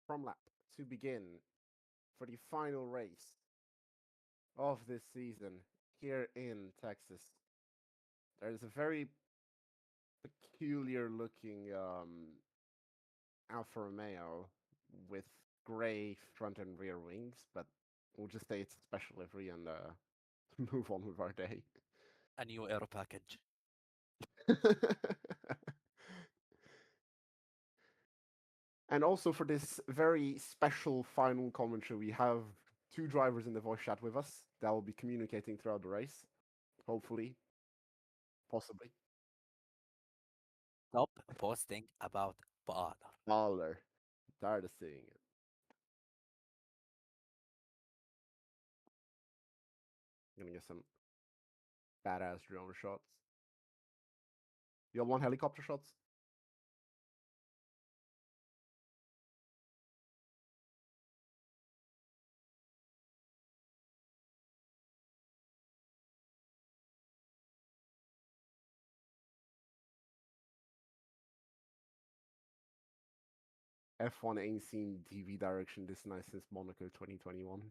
from lap to begin for the final race of this season here in Texas. There's a very peculiar looking Alfa Romeo with gray front and rear wings, but we'll just say it's a special livery and move on with our day. A new aero package. And also for this very special final commentary, we have two drivers in the voice chat with us that will be communicating throughout the race. Hopefully, possibly. Stop posting about Baller. Baller. Tired of seeing it. Gonna get some badass drone shots. You all want helicopter shots? F1 ain't seen TV direction this nice since Monaco 2021.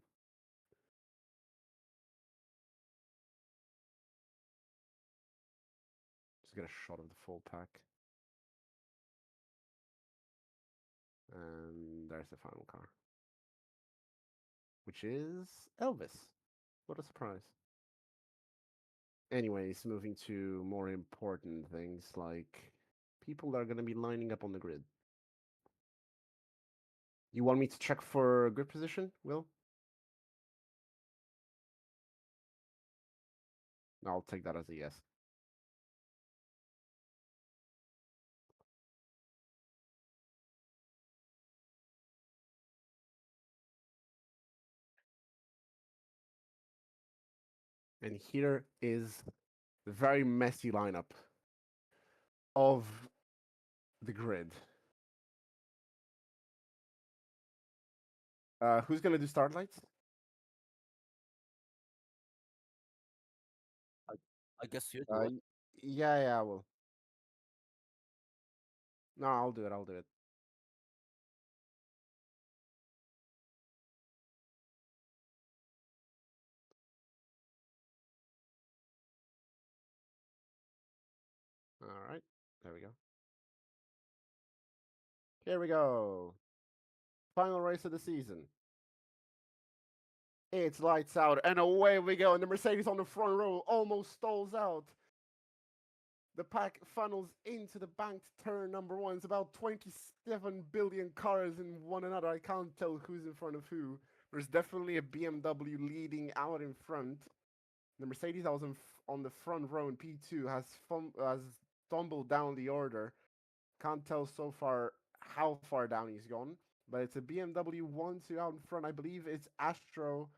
Just get a shot of the full pack. And there's the final car. Which is Elvis. What a surprise. Anyways, moving to more important things like people that are going to be lining up on the grid. You want me to check for grid position, Will? I'll take that as a yes. And here is the very messy lineup of the grid. Who's going to do start lights? I, I guess you do it. Yeah, I will. No, I'll do it. I'll do it. All right. There we go. Here we go. Final race of the season. It's lights out, and away we go. And the Mercedes on the front row almost stalls out. The pack funnels into the banked turn number one. It's about 27 billion cars in one another. I can't tell who's in front of who. There's definitely a BMW leading out in front. The Mercedes that was on the front row in P2 has stumbled down the order. Can't tell so far how far down he's gone, but it's a BMW 1-2 out in front. I believe it's Astro.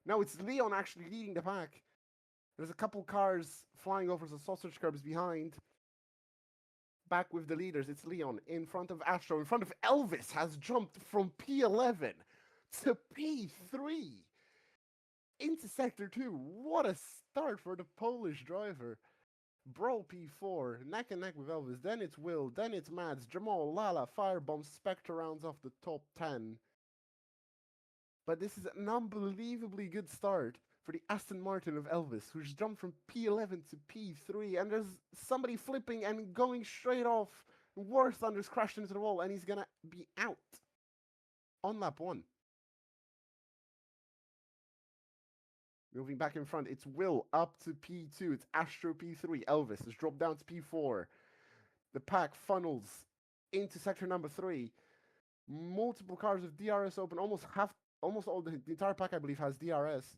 No, it's Leon actually leading the pack. There's a couple cars flying over some sausage curbs behind. Back with the leaders, it's Leon in front of Astro. In front of Elvis has jumped from P11 to P3 into Sector 2. What a start for the Polish driver. Brawl P4, neck and neck with Elvis. Then it's Will, then it's Mads, Jamal, Lala, Firebomb, Spectre rounds off the top 10. But this is an unbelievably good start for the Aston Martin of Elvis, who's jumped from P11 to P3. And there's somebody flipping and going straight off. War Thunder's crashed into the wall, and he's going to be out on lap 1. Moving back in front, it's Will up to P2. It's Astro P3. Elvis has dropped down to P4. The pack funnels into sector number 3. Multiple cars with DRS open. Almost all the entire pack, I believe, has DRS.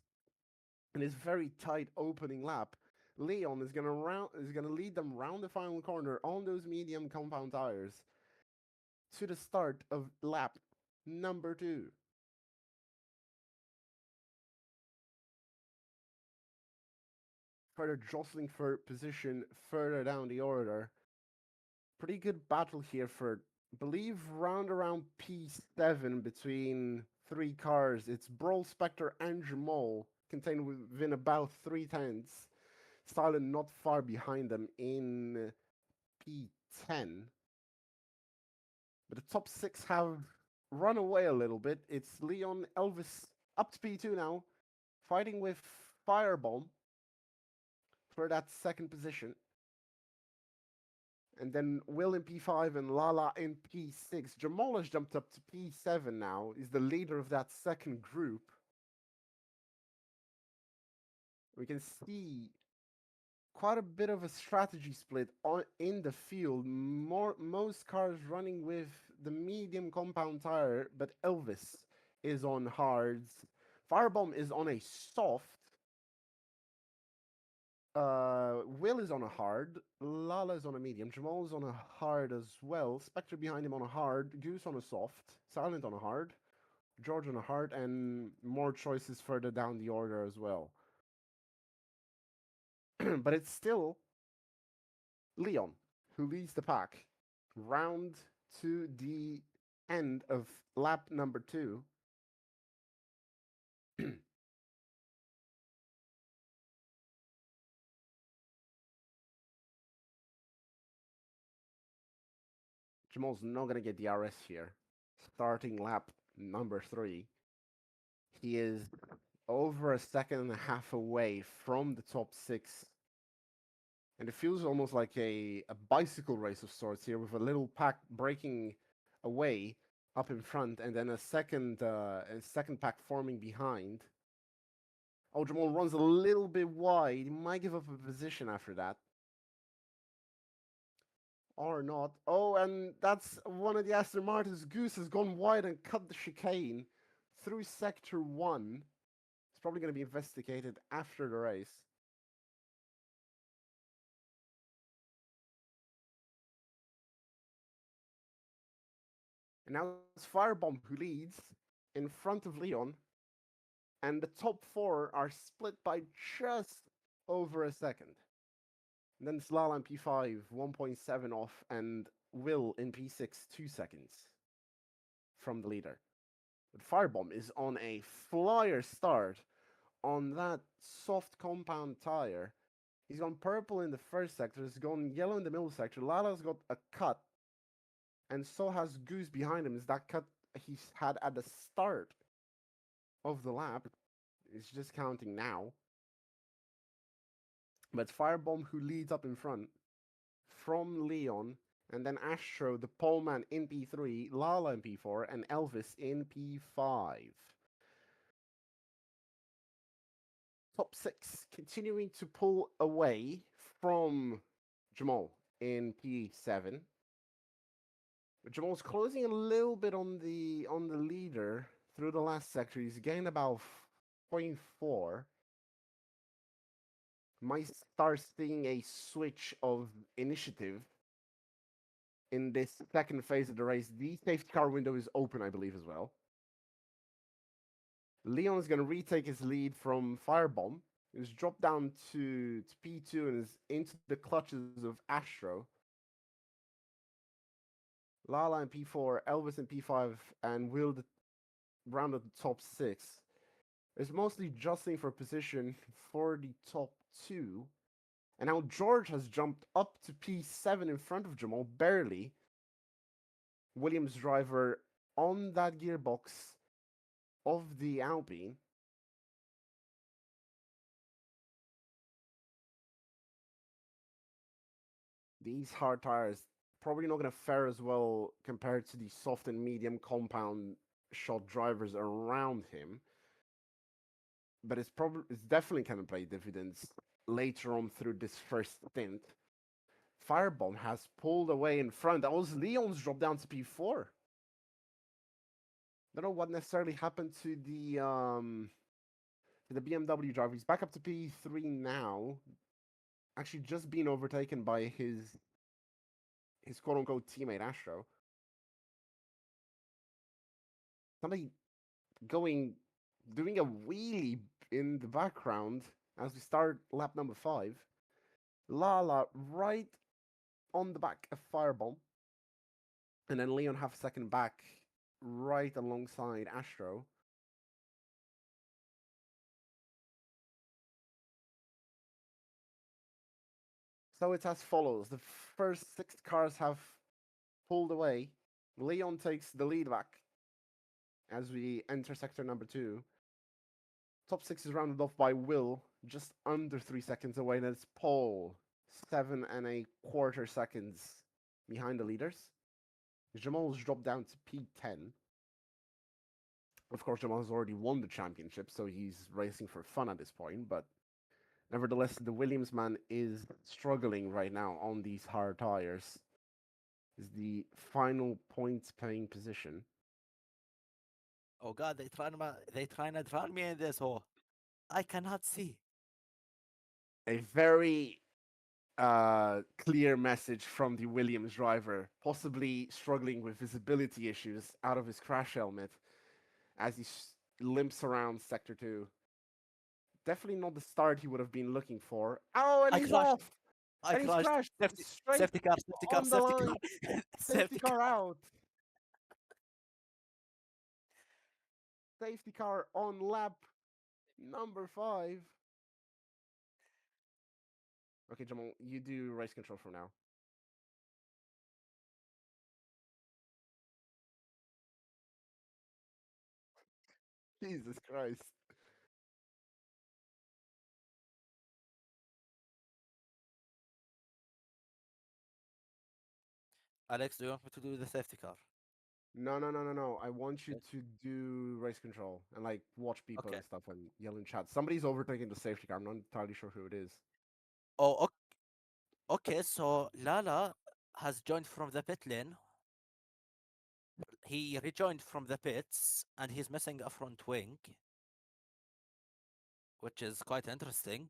And it's very tight opening lap. Leon is gonna lead them round the final corner on those medium compound tires to the start of lap number 2. Further jostling for position further down the order. Pretty good battle here for, I believe, round around P7 between 3 cars. It's Brawl, Spectre, and Jamal, contained within about 3 tenths. Silent not far behind them in P10. But the top 6 have run away a little bit. It's Leon Elvis up to P2 now, fighting with Firebomb for that second position. And then Will in P5 and Lala in P6. Jamal has jumped up to P7 now, is the leader of that second group. We can see quite a bit of a strategy split in the field. Most cars running with the medium compound tire, but Elvis is on hards. Firebomb is on a soft. Will is on a hard. Lala is on a medium. Jamal is on a hard as well. Spectre behind him on a hard. Goose on a soft. Silent on a hard. George on a hard, and more choices further down the order as well. But it's still Leon who leads the pack. Round to the end of lap number 2. Jamal's not going to get the RS here. Starting lap number 3. He is over a second and a half away from the top 6. And it feels almost like a bicycle race of sorts here, with a little pack breaking away up in front, and then a second pack forming behind. Oh, Jamal runs a little bit wide. He might give up a position after that. Or not. Oh, and that's one of the Aston Martin's. Goose has gone wide and cut the chicane through Sector 1. It's probably going to be investigated after the race. And now it's Firebomb who leads in front of Leon. And the top 4 are split by just over a second. And then Slala in P5, 1.7 off, and Will in P6, 2 seconds from the leader. But Firebomb is on a flyer start on that soft compound tire. He's gone purple in the first sector, he's gone yellow in the middle sector. Lala's got a cut, and so has Goose behind him. Is that cut he's had at the start of the lap? It's just counting now. But Firebomb who leads up in front from Leon, and then Astro, the poleman in P3, Lala in P4, and Elvis in P5. Top 6 continuing to pull away from Jamal in P7. But Jamal's closing a little bit on the leader through the last sector. He's gained about 0.4. Might start seeing a switch of initiative in this second phase of the race. The safety car window is open, I believe, as well. Leon is going to retake his lead from Firebomb. He's dropped down to P2 and is into the clutches of Astro. Lala in P4, Elvis in P5, and Will round of the top 6. It's mostly jostling for position for the top 2. And now George has jumped up to P7 in front of Jamal, barely. Williams driver on that gearbox of the Alpine. These hard tires probably not going to fare as well compared to the soft and medium compound shot drivers around him. But it's definitely going to play dividends later on through this first stint. Firebomb has pulled away in front. That was Leon's drop down to P4. Don't know what necessarily happened to the BMW driver. He's back up to P3 now. Actually, just being overtaken by his quote unquote teammate Astro. Somebody doing a wheelie in the background as we start lap number 5. Lala right on the back of Firebomb. And then Leon half a second back right alongside Astro. So it's as follows. The first 6 cars have pulled away. Leon takes the lead back. as we enter sector number two. Top six is rounded off by Will, just under 3 seconds away, and it's Paul, 7.25 seconds behind the leaders. Jamal's dropped down to P10. Of course, Jamal has already won the championship, so he's racing for fun at this point, but nevertheless, the Williams man is struggling right now on these hard tires. Is the final points paying position. Oh God, they trying to drown me in this hole. I cannot see. A very clear message from the Williams driver, possibly struggling with visibility issues out of his crash helmet as he limps around sector two. Definitely not the start he would have been looking for. Oh, and I he's crashed. off! I And he's crashed. crashed Safety, straight safety car, safety car, on the safety car, line. Safety safety car. car out. Safety car on lap number 5. Okay, Jamal, you do race control for now. Jesus Christ. Alex, do you want me to do the safety car? No, no, no, no, no. I want you Yes. to do race control and like watch people Okay. and stuff and yell in chat. Somebody's overtaking the safety car. I'm not entirely sure who it is. Oh, okay. So Lala has joined from the pit lane. He rejoined from the pits, and he's missing a front wing, which is quite interesting.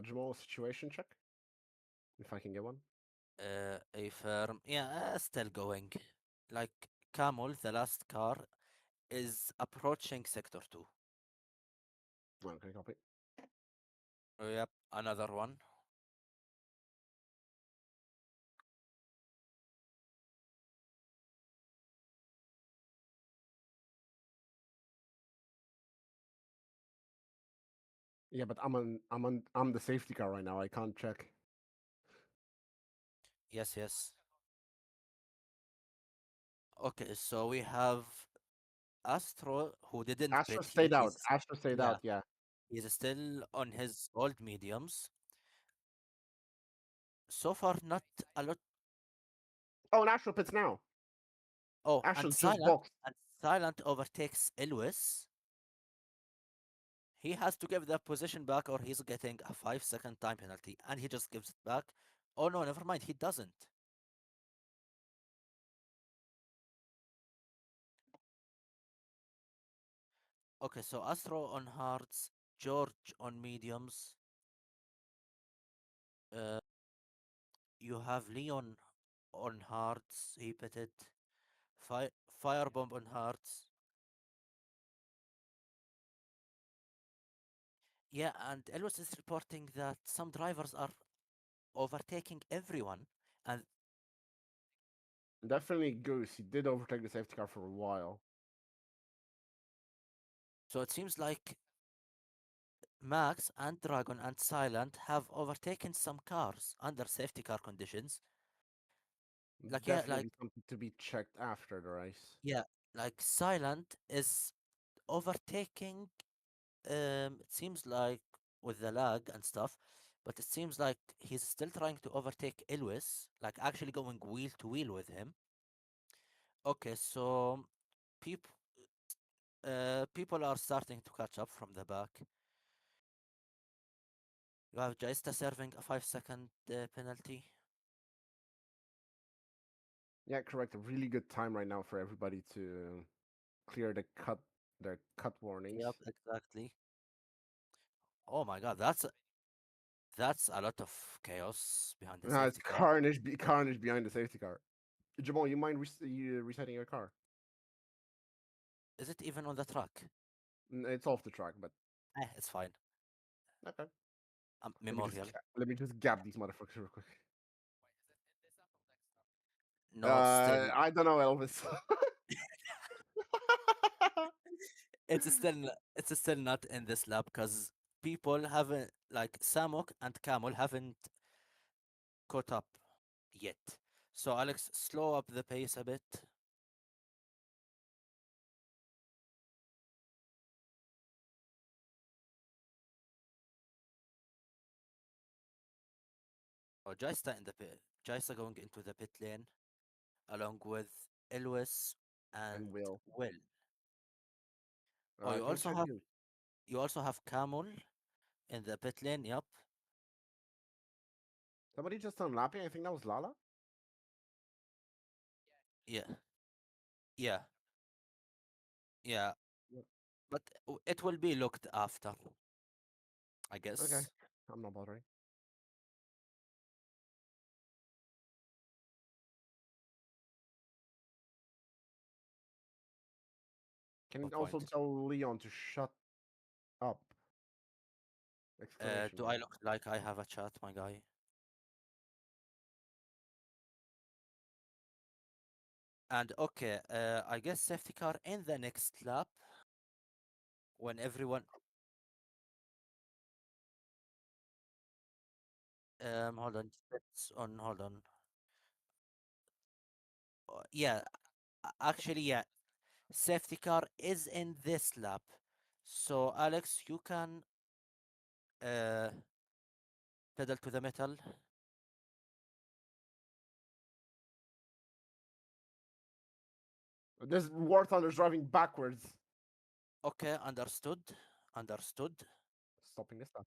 Jamal, situation check, if I can get one. A firm, yeah, still going. Like Camel, the last car, is approaching sector 2. Okay, copy. Yep, another one. Yeah, but I'm the safety car right now. I can't check. Yes, yes. Okay, so we have Astro who didn't Astro pit. stayed out. Astro stayed Yeah, out. Yeah. he's still on his old mediums. So far, not a lot. Oh, and Astro pits now. Oh, Astro just boxed. And Silent overtakes Ilwis. He has to give the position back, or he's getting a 5-second time penalty, and he just gives it back. Oh no, never mind. He doesn't. Okay, so Astro on hards, George on mediums. Uh, you have Leon on hards. He pitted. Fire Firebomb on hards. Yeah, and Elvis is reporting that some drivers are overtaking everyone, and Definitely Goose. He did overtake the safety car for a while. so it seems like Max and Dragon and Silent have overtaken some cars under safety car conditions. Like yeah, Definitely something to be checked after the race. yeah, like Silent is overtaking. It seems like with the lag and stuff, but it seems like he's still trying to overtake Ilwis, like actually going wheel to wheel with him. Okay, so people people are starting to catch up from the back. You have Jaista serving a 5-second penalty. Yeah, correct. A really good time right now for everybody to clear their cut warnings. Yep, exactly. Oh my god, That's a lot of chaos behind the No, it's safety car. carnage, carnage behind the safety car. Jamal, you mind you resetting your car? Is it even on the track? It's off the track, but It's fine. okay. Memorial. Let me just gap these motherfuckers real quick. No, still, I don't know, Elvis. it's still not in this lap because people haven't like Samok and Camel haven't caught up yet. So Alex, slow up the pace a bit. Oh, Jaista in the pit. Jaista going into the pit lane along with Elwes And and Will. Will. Oh, Can you check you? you also have Camel in the pit lane. Yep. Somebody just unlapping. I think that was Lala. Yeah. Yeah. Yeah. Yep. But it will be looked after, I Okay, guess. I'm not bothering. Can you Good also point. tell Leon to shut up? Exclamation Do mark. I look like I have a chat, my guy? And okay, I guess safety car in the next lap when everyone. Hold on. It's on. Hold on. Yeah, actually, yeah. Safety car is in this lap. So, Alex, you can uh, pedal to the metal. This War Thunder's driving backwards. Okay, understood. Understood. Stopping this stuff.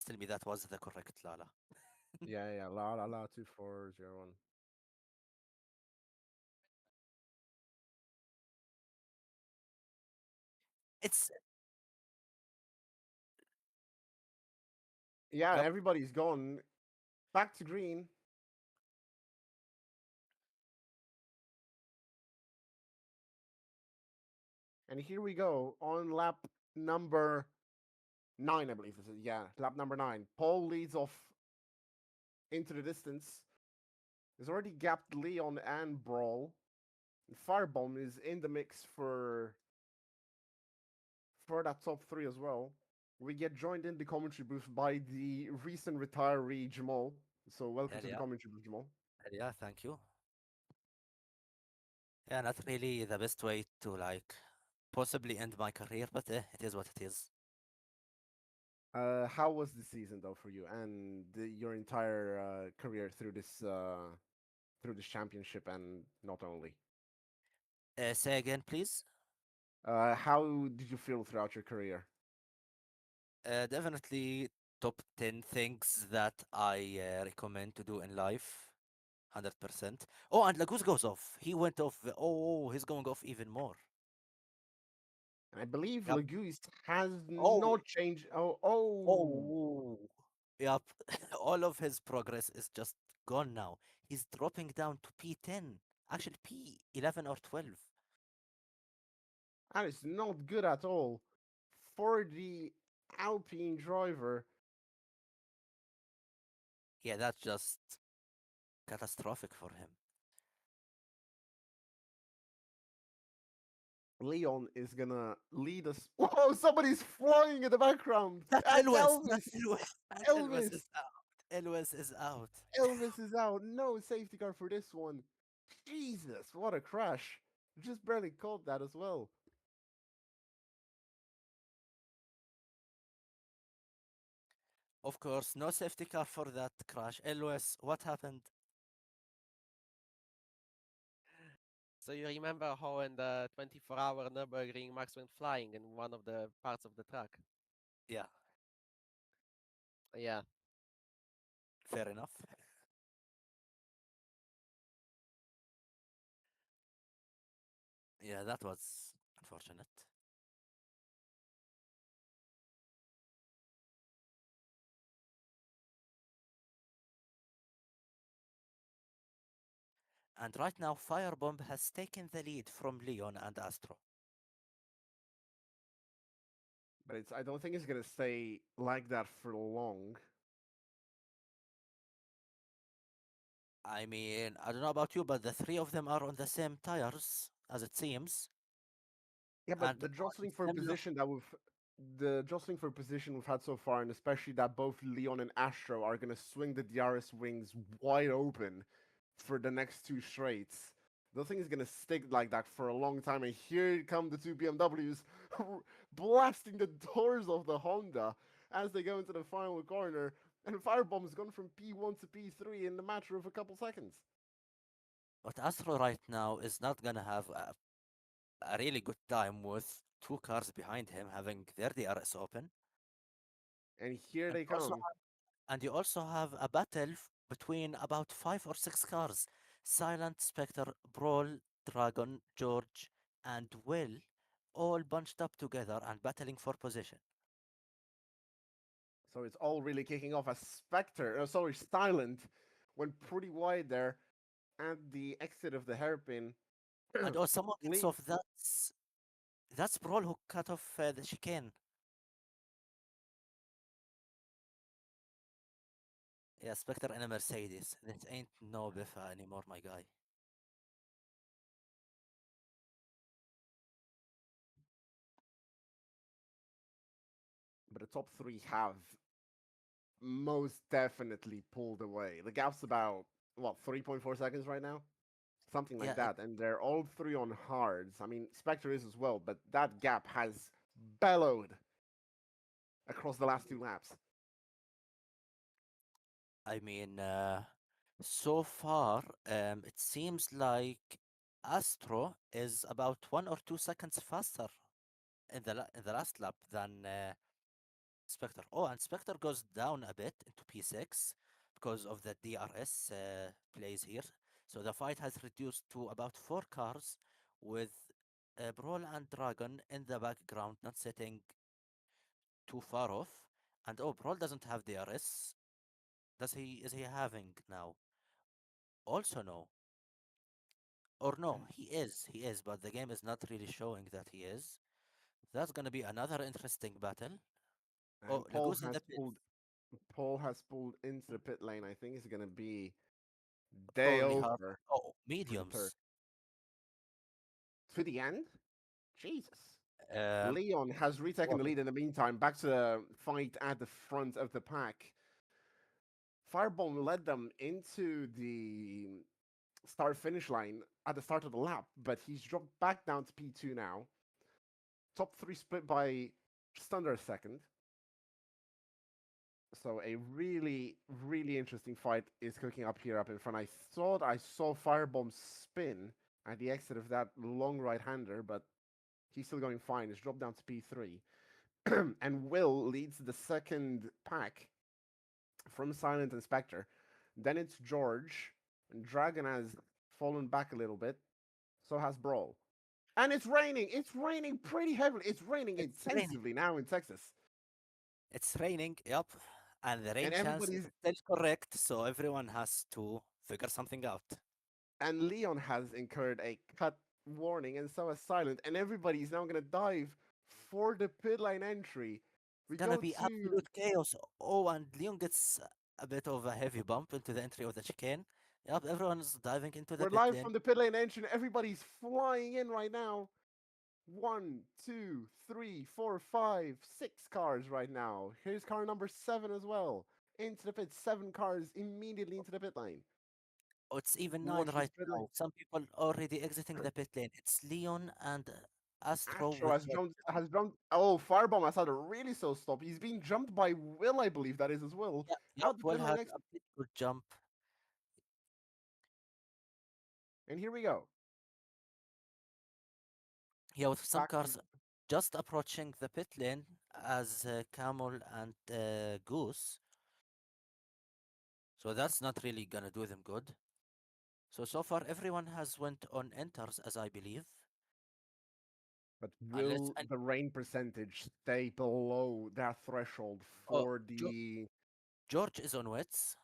Tell me that was the correct Lala. Yeah, yeah. La la la. 2401. It's Yeah, yep. everybody's gone back to green. And here we go on lap number 9, I believe this is. Yeah, lap number 9. Paul leads off into the distance. He's already gapped Leon and Brawl. And Firebomb is in the mix for that top 3 as well. We get joined in the commentary booth by the recent retiree Jamal. So welcome Hell to the yeah. commentary booth, Jamal. Hell yeah. Thank you. Yeah, not really the best way to like possibly end my career, but it is what it is. How was the season though for you and your entire career through this championship and not only? Say again, please. How did you feel throughout your career? Definitely top 10 things that I recommend to do in life. 100%. Oh, and Laguz goes off. He went off. Oh, he's going off even more. And I believe Yep. Leguse has Oh, not changed. Oh, oh. Yep. All of his progress is just gone now. He's dropping down to P10. Actually, P11 or 12. that is not good at all for the Alpine driver. Yeah, that's just catastrophic for him. Leon is gonna lead us. Whoa, somebody's flying in the background. That's That's Elwes. That's Elvis. Elwes. That's Elwes Elvis. is out. Elwes is out. Elvis is out. No safety car for this one. Jesus, what a crash. Just barely caught that as well. Of course, no safety car for that crash. Elwes, what happened? So you remember how in the 24-hour Nürburgring Max went flying in one of the parts of the track? Yeah, Yeah, fair enough. Yeah, that was unfortunate. And right now, Firebomb has taken the lead from Leon and Astro. But I don't think it's gonna stay like that for long. I mean, I don't know about you, but the three of them are on the same tires, as it seems, Yeah, but and the on jostling for similar. position that the jostling for position we've had so far, and especially that both Leon and Astro are gonna swing the DRS wings wide open for the next two straights. The thing is gonna stick like that for a long time, and here come the two BMWs blasting the doors of the Honda as they go into the final corner, and Firebomb's gone from P1 to P3 in the matter of a couple seconds. But Astro right now is not gonna have a really good time with two cars behind him having their DRS open. And here And they also come. and you also have a battle between about 5 or 6 cars. Silent, Spectre, Brawl, Dragon, George, and Will all bunched up together and battling for position. So it's all really kicking off as Spectre, sorry, Silent, went pretty wide there at the exit of the hairpin. And oh, someone gets Le- off. That's Brawl who cut off the chicane. Yeah, Spectre in a Mercedes. This ain't no Biffa anymore, my guy. but the top three have most definitely pulled away. The gap's about, what, 3.4 seconds right now? Something like Yeah, that. And they're all three on hards. I mean, Spectre is as well, but that gap has bellowed across the last two laps. I mean, so far, it seems like Astro is about 1 or 2 seconds faster in the last lap than Spectre. Oh, and Spectre goes down a bit into P6 because of the DRS plays here. So the fight has reduced to about 4 cars with Brawl and Dragon in the background, not sitting too far off. And oh, Brawl doesn't have DRS. Does he? Is he having now? Also no. Or no, And, he is, but the game is not really showing that he is. That's gonna be another interesting battle. Oh, and Lagoose in the pit. Paul has pulled into the pit lane. I think it's gonna be day Probably hard. over Oh, for the Turk. mediums. To the end? Jesus. Um, Leon has retaken what? the lead in the meantime, back to the fight at the front of the pack. Firebomb led them into the start finish line at the start of the lap, but he's dropped back down to P2 now. Top three split by just under a second. So a really, really interesting fight is cooking up here up in front. I thought I saw Firebomb spin at the exit of that long right-hander, but he's still going fine. He's dropped down to P3. And Will leads the second pack from Silent and Spectre. Then it's George, and Dragon has fallen back a little bit. So has Brawl. And it's raining. It's raining pretty heavily. It's raining It's raining. intensively now in Texas. It's raining. Yep. And the rain And chance is everybody's still correct, so everyone has to figure something out. and Leon has incurred a cut warning, and so has Silent. And everybody's now gonna dive for the pit lane entry. It's We gonna go be to absolute chaos. Oh, and Leon gets a bit of a heavy bump into the entry of the chicane. Yep, everyone's diving into the we're pit live lane. from the pit lane entry. And everybody's flying in right now. One, two, three, four, five, 6 cars right now. Here's car number 7 as well. Into the pit, 7 cars immediately into the pit lane. Oh, it's even We 9 watch this right pit lane. now. Some people already exiting the pit lane. It's Leon and Astro Astro with has the. jumped. Oh, Firebomb has had a really slow stop. He's being jumped by Will, I believe that is as well. Yeah, yep, Out the Will pit lane has exit. a pretty good jump. And here we go. Yeah, with some Back to cars just approaching the pit lane as Camel and Goose. So that's not really gonna do them good. So far everyone has went on enters, as I believe, But unless will and the rain percentage stay below that threshold oh, for the? George is on wits.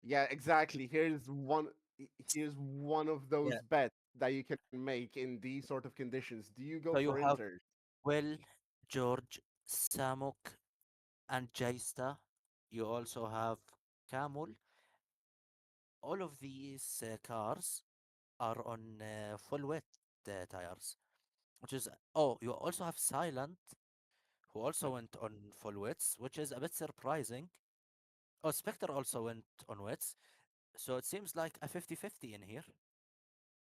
Yeah, exactly. Here's one of Yeah. those bets that you can make in these sort of conditions. Do you go So for you have Inter? Will, George, Samuk, and Jaista. You also have Camel. All of these cars are on full wet tires, which is oh, you also have Silent, who also went on full wets, which is a bit surprising. Oh, Spectre also went on wets, so it seems like a 50-50 in here.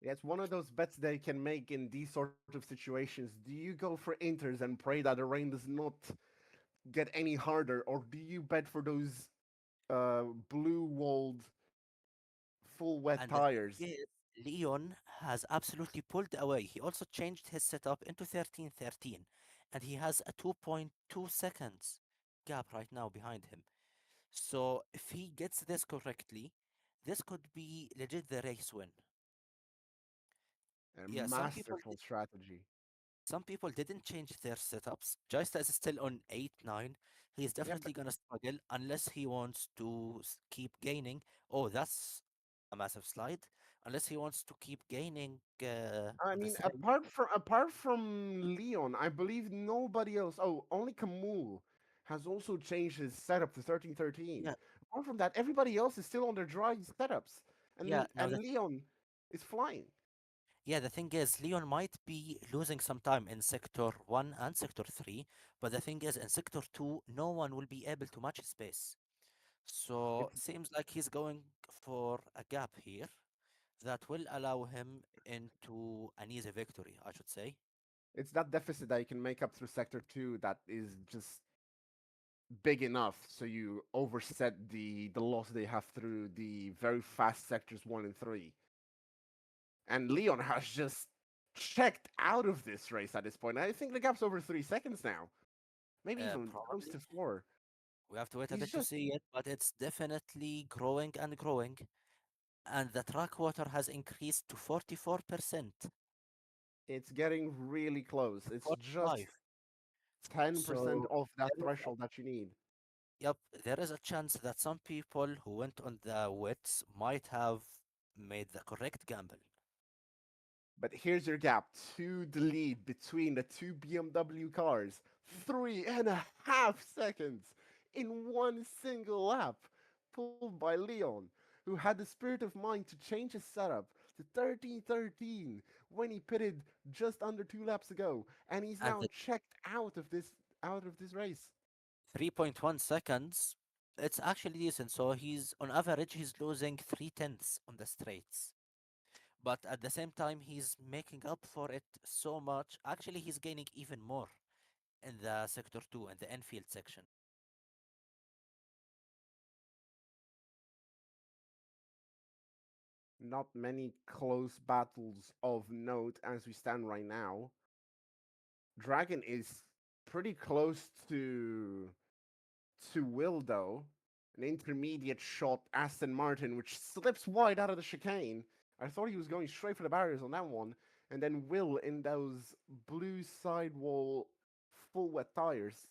Yeah, it's one of those bets that you can make in these sort of situations. Do you go for Inters and pray that the rain does not get any harder, or do you bet for those blue walled full wet And the thing tires? is, Leon has absolutely pulled away. He also changed his setup into 13-13, and he has a 2.2 seconds gap right now behind him. So if he gets this correctly, this could be legit the race win. A Yeah, masterful strategy. some people didn't change their setups. Joysta is still on 8-9. He's Yeah, but definitely gonna struggle unless he wants to keep gaining. Oh, that's a massive slide. Unless he wants to keep gaining I on the mean, straight. apart from Leon, I believe nobody else. Oh, only Kamul has also changed his setup to 13-13. Yeah, Apart from that, everybody else is still on their dry setups, yeah. Now and that Leon is flying. yeah, the thing is, Leon might be losing some time in sector one and sector three, but the thing is, in sector two, no one will be able to match his pace. So It's seems like he's going for a gap here that will allow him into an easy victory, I should say. it's that deficit that you can make up through sector two that is just big enough so you overset the loss they have through the very fast sectors one and three. And Leon has just checked out of this race at this point. I think the gap's over 3 seconds now, maybe even close Probably to four. we have to wait a He's bit to just see it, but it's definitely growing and growing. And the track water has increased to 44%, it's getting really close. It's just 45. 10% So off that there is threshold that you need. yep, there is a chance that some people who went on the wits might have made the correct gamble. But here's your gap to the lead between the two BMW cars. 3.5 seconds in one single lap, pulled by Leon, who had the spirit of mind to change his setup to 13-13 when he pitted just under 2 laps ago, and he's And now the checked out of this race. 3.1 seconds, it's actually decent. So he's on average, he's losing 3/10 on the straights. But at the same time, he's making up for it so much. Actually, he's gaining even more in the sector two and the Enfield section. Not many close battles of note as we stand right now. Dragon is pretty close to Will though. An intermediate shot, Aston Martin, which slips wide out of the chicane. I thought he was going straight for the barriers on that one. And then Will in those blue sidewall full wet tires.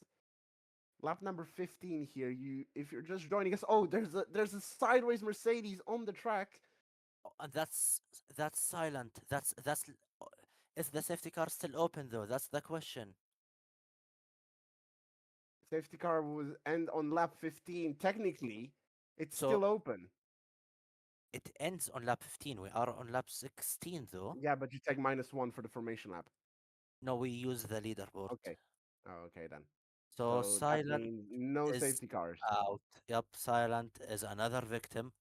Lap number 15 here. You if you're just joining us, oh, there's a sideways Mercedes on the track. Oh, and that's silent. Is the safety car still open though? That's the question. Safety car was end on lap 15. Technically, it's So still open. it ends on lap 15. We are on lap 16 though. Yeah, but you take -1 for the formation lap. No, we use the leaderboard. Okay. Oh, okay then. So So that silent means no is safety cars. out. Yep, silent is another victim.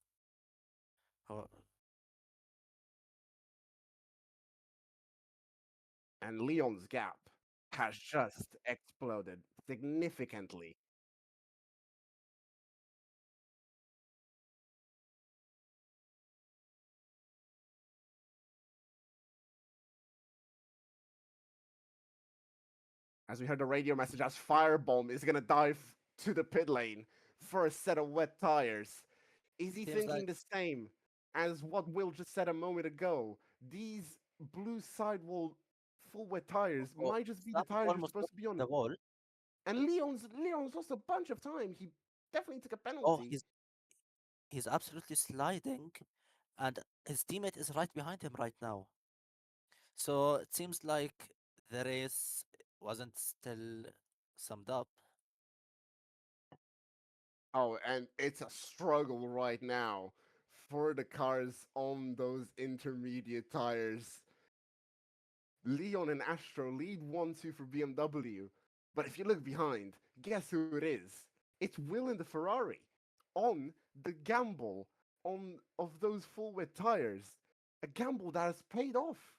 Oh, And Leon's gap has just exploded significantly. As we heard the radio message, as Firebomb is gonna dive to the pit lane for a set of wet tires. Is he Seems thinking like the same as what Will just said a moment ago? These blue sidewall full wet tires oh, might just be the Sam tires you're almost supposed got to be on. the wall. And Leon's lost a bunch of time. He definitely took a Oh, penalty. he's absolutely sliding, and his teammate is right behind him right now. So it seems like the race wasn't still summed up. Oh, and it's a struggle right now for the cars on those intermediate tires. Leon and Astro lead 1-2 for BMW. But if you look behind, guess who it is? It's Will in the Ferrari on the gamble on of those full wet tires. A gamble that has paid off.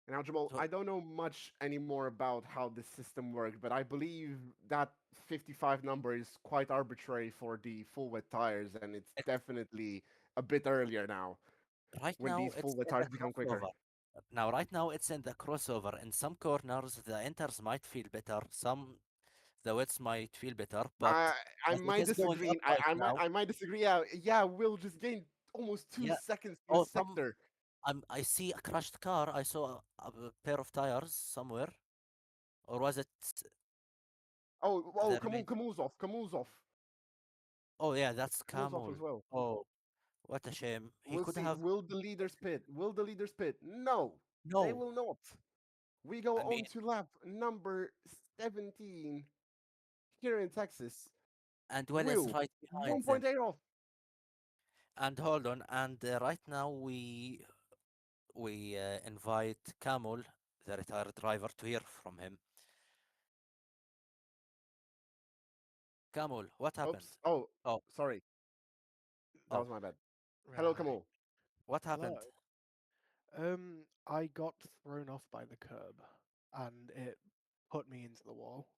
Now, Jamal, So I don't know much anymore about how the system worked, but I believe that 55 number is quite arbitrary for the full wet tires, and it's it, definitely a bit earlier now right when now these full it's wet in the tires become quicker. crossover. Now, right now it's in the crossover. In some corners, the enters might feel better. Some the wets might feel better, but I I as it might is going up disagree. right now, I might disagree. Yeah, yeah. Will just gained almost two yeah. seconds in a Oh, some sector. I see a crashed car. I saw a pair of tires somewhere, or was it Oh, the Camus, remain? Camus off. Camus off. Oh yeah, that's Camus off Camel. as well. Oh, what a shame. He We'll could see. have. Will the leaders pit? Will the leaders pit? No, they No, will not. We go I mean, on to lap number 17 here in Texas. and Will is Will right behind them. 1.8 off. And hold on, and right now we invite Camel, the retired driver, to hear from him. Camel, what happened? Oops. Oh, Oh, sorry. That oh, was my bad. Hello, Right. Camus. what Hello. happened? I got thrown off by the curb and it put me into the wall.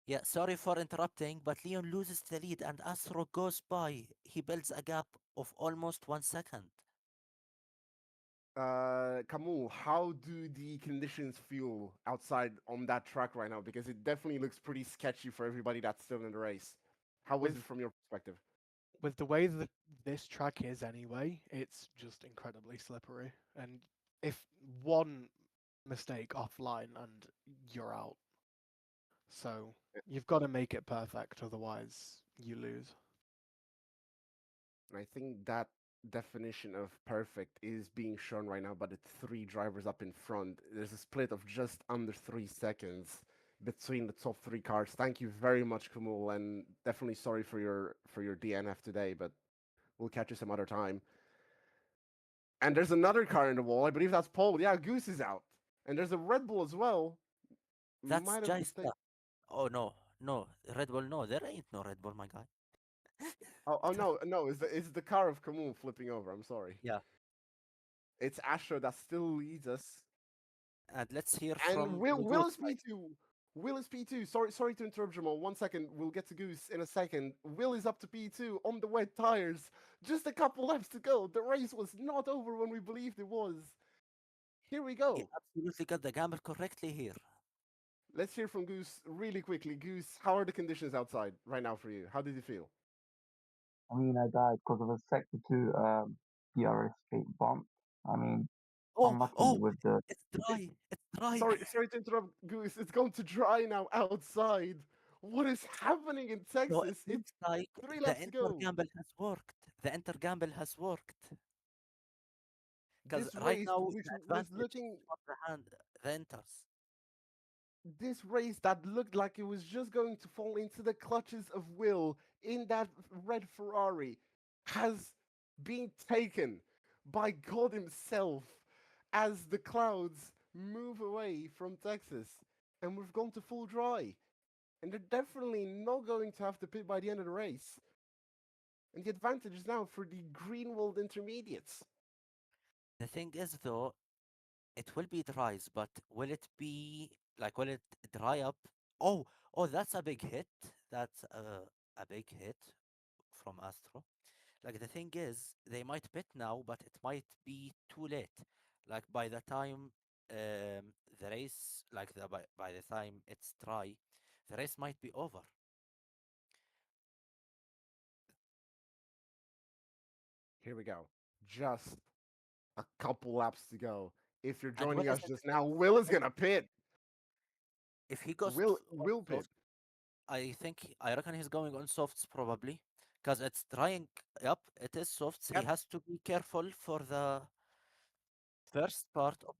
Yeah, sorry for interrupting, but Leon loses the lead and Astro goes by. He builds a gap of almost 1 second. Camus, how do the conditions feel outside on that track right now? Because it definitely looks pretty sketchy for everybody that's still in the race. How was With it from your perspective? with the way that this track is anyway, it's just incredibly slippery. And if one mistake offline and you're out. So you've got to make it perfect, otherwise you lose. And I think that definition of perfect is being shown right now by the three drivers up in front. There's a split of just under 3 seconds between the top three cars. Thank you very much, Kamul, and definitely sorry for your DNF today, but we'll catch you some other time. And there's another car in the wall. I believe that's Paul. Yeah, Goose is out. And there's a Red Bull as well. That's Might have Jaista. mistaken. Oh no, no, Red Bull, no, there ain't no Red Bull, my guy. Oh no, no, it's the car of Kamul flipping over. I'm sorry. Yeah, It's Asher that still leads us. and let's hear And from Will Goose is side. P2. Will is P2. Sorry to interrupt, Jamal. 1 second. We'll get to Goose in a second. Will is up to P2 on the wet tires. Just a couple laps to go. The race was not over when we believed it was. Here we He go. absolutely got the gamble correctly here. Let's hear from Goose really quickly. Goose, how are the conditions outside right now for you? How did you feel? I mean, I died because of a sector two DRS straight bump. I mean, Oh, unlucky oh, with the it's It, dry, it's dry. sorry to interrupt, Goose. It's going to dry now outside. What is happening in So it Texas? It's looks like three the laps to enter go. gamble has worked. The enter gamble has worked. Because This right race, now which the was advantage is looking on the hand, the enters. this race that looked like it was just going to fall into the clutches of Will in that red Ferrari has been taken by God Himself as the clouds move away from Texas. And we've gone to full dry. And they're definitely not going to have to pit by the end of the race. And the advantage is now for the Greenwald Intermediates. The thing is, though, it will be dries, but will it be like, will it dry up? Oh, oh, that's a big hit. That's a big hit from Astro. Like, the thing is, they might pit now, but it might be too late. Like, by the time the race, like by the time it's dry, the race might be over. Here we go. Just a couple laps to go. If you're And Will joining is us in the just pit. now, Will is gonna pit. If he goes on Will pit. soft, I reckon he's going on softs probably, because it's drying. Yep, it is softs. He Yep. has to be careful for the first part of.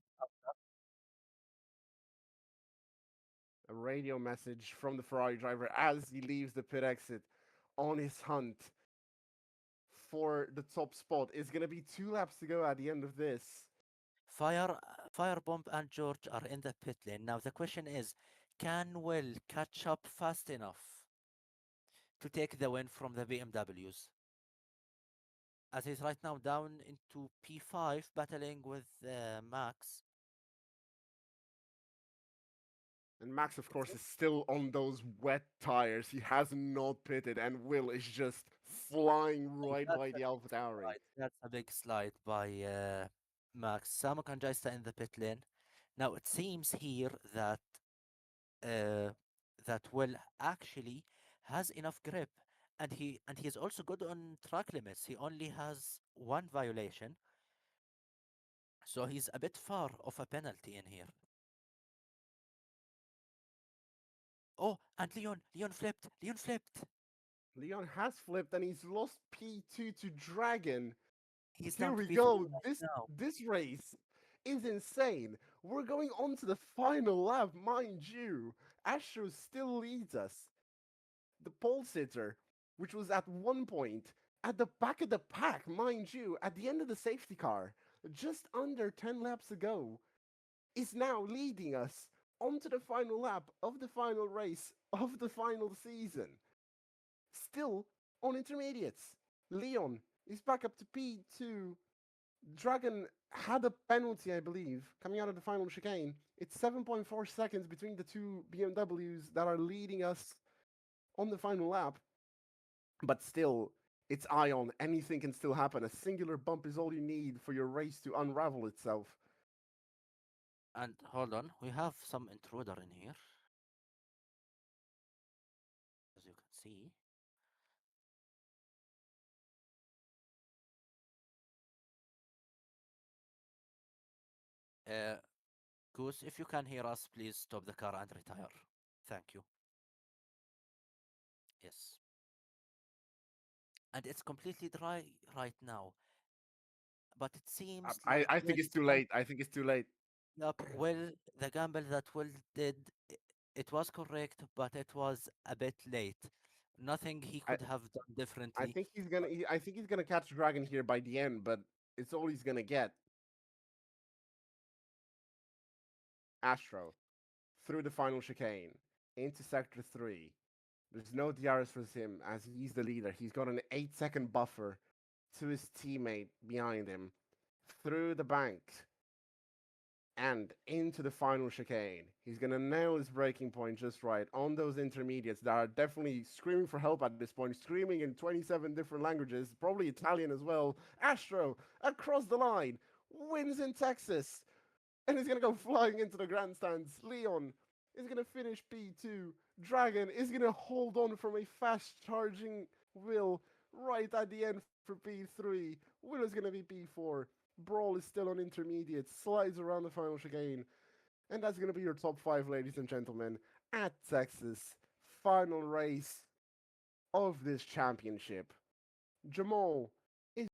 A radio message from the Ferrari driver as he leaves the pit exit on his hunt for the top spot. It's gonna be 2 laps to go at the end of this. Firebomb and George are in the pit lane. Now the question is, can Will catch up fast enough to take the win from the BMWs? As he's right now down into P5, battling with Max. And Max, of It's course, is still on those wet tires. He has not pitted, and Will is just flying like, right that's by a the big Alpha Tauri. slide. That's a big slide by Max. Samu Kanjaista in the pit lane. Now it seems here that uh, Will actually has enough grip, and he's also good on track limits. He only has one violation, so he's a bit far of a penalty in here. Oh, and Leon flipped. Leon flipped. Leon has flipped, and he's lost P2 to Dragon. He's Here down to we P3 go. right This now. this race is insane. We're going on to the final lap, mind you. Astro still leads us. The pole sitter, which was at one point at the back of the pack, mind you, at the end of the safety car, just under 10 laps ago, is now leading us onto the final lap of the final race of the final season. Still on intermediates. Leon is back up to P2. Dragon had a penalty, I believe, coming out of the final chicane. It's 7.4 seconds between the two BMWs that are leading us on the final lap. But still, it's Ion. Anything can still happen. A singular bump is all you need for your race to unravel itself. And hold on, we have some intruder in here, as you can see. Uh, Goose, if you can hear us, please stop the car and retire. Thank you. Yes. And it's completely dry right now. But it seems like I think Will it's is too going. late. I think it's too late. Yup, Will, the gamble that Will did, it was correct, but it was a bit late. Nothing he I, could have done I differently. think he's gonna. I think he's gonna catch Dragon here by the end, but it's all he's gonna get. Astro through the final chicane into sector 3. There's no DRS for him as he's the leader. He's got an 8-second buffer to his teammate behind him through the bank and into the final chicane. He's going to nail his braking point just right on those intermediates that are definitely screaming for help at this point, screaming in 27 different languages, probably Italian as well. Astro across the line wins in Texas and he's going to go flying into the grandstands. Leon is going to finish P2. Dragon is going to hold on from a fast charging Will right at the end for P3. Will is going to be P4. Brawl is still on intermediate, slides around the final chicane. And that's going to be your top 5, ladies and gentlemen, at Texas. Final race of this championship. Jamal,